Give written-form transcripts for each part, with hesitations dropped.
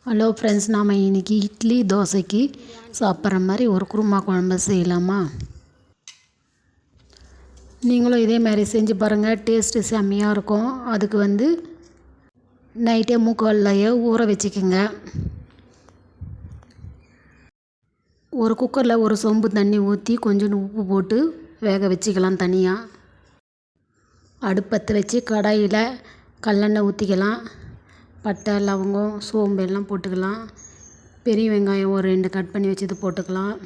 Hello friends, நாம் இன்றைக்கி இட்லி தோசைக்கு சாப்பிட்ற மாதிரி ஒரு குருமா குழம்பு செய்யலாமா? நீங்களும் இதே மாதிரி செஞ்சு பாருங்கள், டேஸ்ட்டு செம்மையாக இருக்கும். அதுக்கு நைட்டே மூக்கல்லையே ஊற வச்சுக்கோங்க. ஒரு குக்கரில் ஒரு சொம்பு தண்ணி ஊற்றி கொஞ்சோண்டு உப்பு போட்டு வேக வச்சுக்கலாம். தனியாக அடுப்பத்தை வச்சு கடாயில் கல்லெண்ணெய் ஊற்றிக்கலாம். பட்டை, லவங்கம், சோம்பு எல்லாம் போட்டுக்கலாம். பெரிய வெங்காயம் ஒரு 2 கட் பண்ணி வச்சது போட்டுக்கலாம்.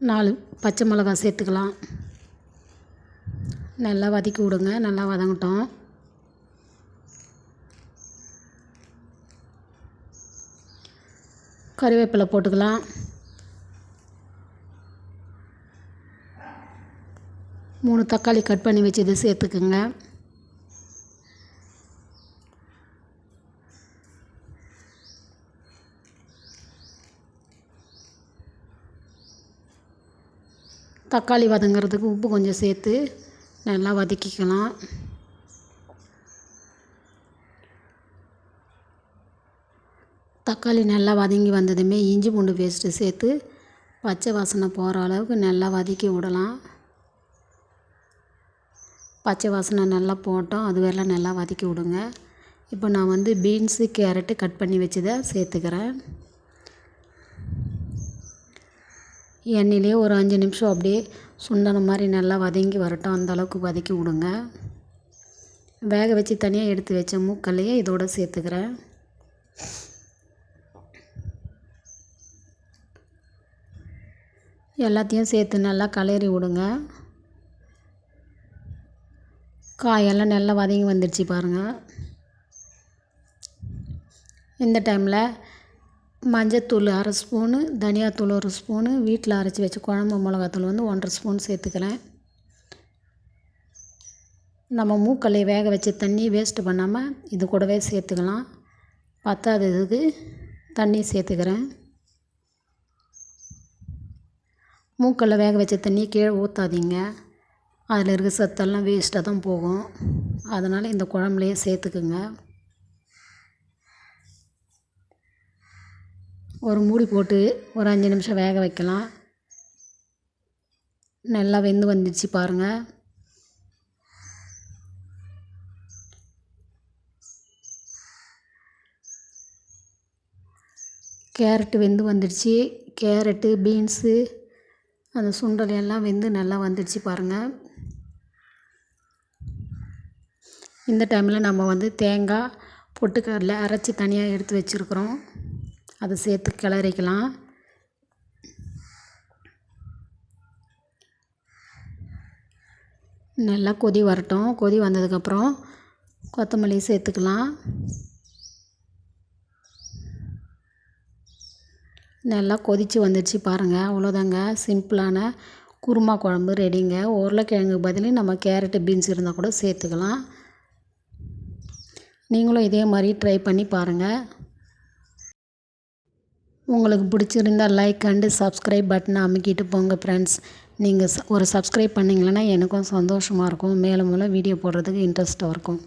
நாலு பச்சை மிளகாய் சேர்த்துக்கலாம். நல்லா வதக்கி விடுங்க. நல்லா வதங்கட்டும். கறிவேப்பிலை போட்டுக்கலாம். மூணு தக்காளி கட் பண்ணி வச்சது சேர்த்துக்குங்க. தக்காளி வதங்கிறதுக்கு உப்பு கொஞ்சம் சேர்த்து நல்லா வதக்கிக்கலாம். தக்காளி நல்லா வதங்கி வந்ததுமே இஞ்சி பூண்டு பேஸ்ட்டு சேர்த்து பச்சை வாசனை போகிற அளவுக்கு நல்லா வதக்கி விடலாம். பச்சை வாசனை நல்லா போட்டோம், அது வரையிலும் நல்லா வதக்கி விடுங்க. இப்போ நான் பீன்ஸு, கேரட்டு கட் பண்ணி வச்சதை சேர்த்துக்கிறேன். எண்ணெயிலே ஒரு 5 நிமிஷம் அப்படியே சுண்டன மாதிரி நல்லா வதங்கி வரட்டும். அந்தளவுக்கு வதக்கி விடுங்க. வேக வச்சு தனியாக எடுத்து வச்ச மூக்கல்லையே இதோடு சேர்த்துக்கிறேன். எல்லாத்தையும் சேர்த்து நல்லா கிளறி விடுங்க. காயெல்லாம் நல்லா வதங்கி வந்துடுச்சு பாருங்கள். இந்த டைமில் மஞ்சத்தூள் 1/2 ஸ்பூனு, தனியாத்தூள் 1 ஸ்பூனு, வீட்டில் அரைச்சி வச்ச குழம்பு மிளகாத்தூள் 1/2 ஸ்பூன் சேர்த்துக்கிறேன். நம்ம மூக்கல்லை வேக வச்ச தண்ணி வேஸ்ட்டு பண்ணாமல் இது கூடவே சேர்த்துக்கலாம். பத்தாததுக்கு தண்ணி சேர்த்துக்கிறேன். மூக்கல்ல வேக வச்ச தண்ணி கீழே ஊற்றாதீங்க. அதில் இருக்க சத்தெல்லாம் வேஸ்ட்டாக தான் போகும். அதனால் இந்த குழம்புலையே சேர்த்துக்குங்க. ஒரு மூடி போட்டு ஒரு 5 நிமிஷம் வேக வைக்கலாம். நல்லா வெந்து வந்துடுச்சு பாருங்கள். கேரட்டு வெந்து வந்துடுச்சு. கேரட்டு, பீன்ஸு, அந்த சுண்டல் எல்லாம் வெந்து நல்லா வந்துடுச்சு பாருங்கள். இந்த டைமில் நம்ம தேங்காய், பொட்டுக்கடலை அரைச்சி தனியாக எடுத்து வச்சுருக்குறோம். அதை சேர்த்து கிளறிக்கலாம். நல்லா கொதி வரட்டும். கொதி வந்ததுக்கப்புறம் கொத்தமல்லி சேர்த்துக்கலாம். நல்லா கொதித்து வந்துடுச்சு பாருங்கள். அவ்வளோதாங்க, சிம்பிளான குருமா குழம்பு ரெடிங்க. உருளைக்கிழங்கு பதில் நம்ம கேரட்டு, பீன்ஸ் இருந்தால் கூட சேர்த்துக்கலாம். நீங்களும் இதே மாதிரி ட்ரை பண்ணி பாருங்கள். உங்களுக்கு பிடிச்சிருந்தால் லைக் அண்டு சப்ஸ்கிரைப் பட்டனை அமுக்கிட்டு போங்க ஃப்ரெண்ட்ஸ். நீங்கள் ஒரு சப்ஸ்கிரைப் பண்ணிங்களன்னா எனக்கும் சந்தோஷமாக இருக்கும். மேலும் மேலும் வீடியோ போடுறதுக்கு இன்ட்ரெஸ்ட்டாக இருக்கும்.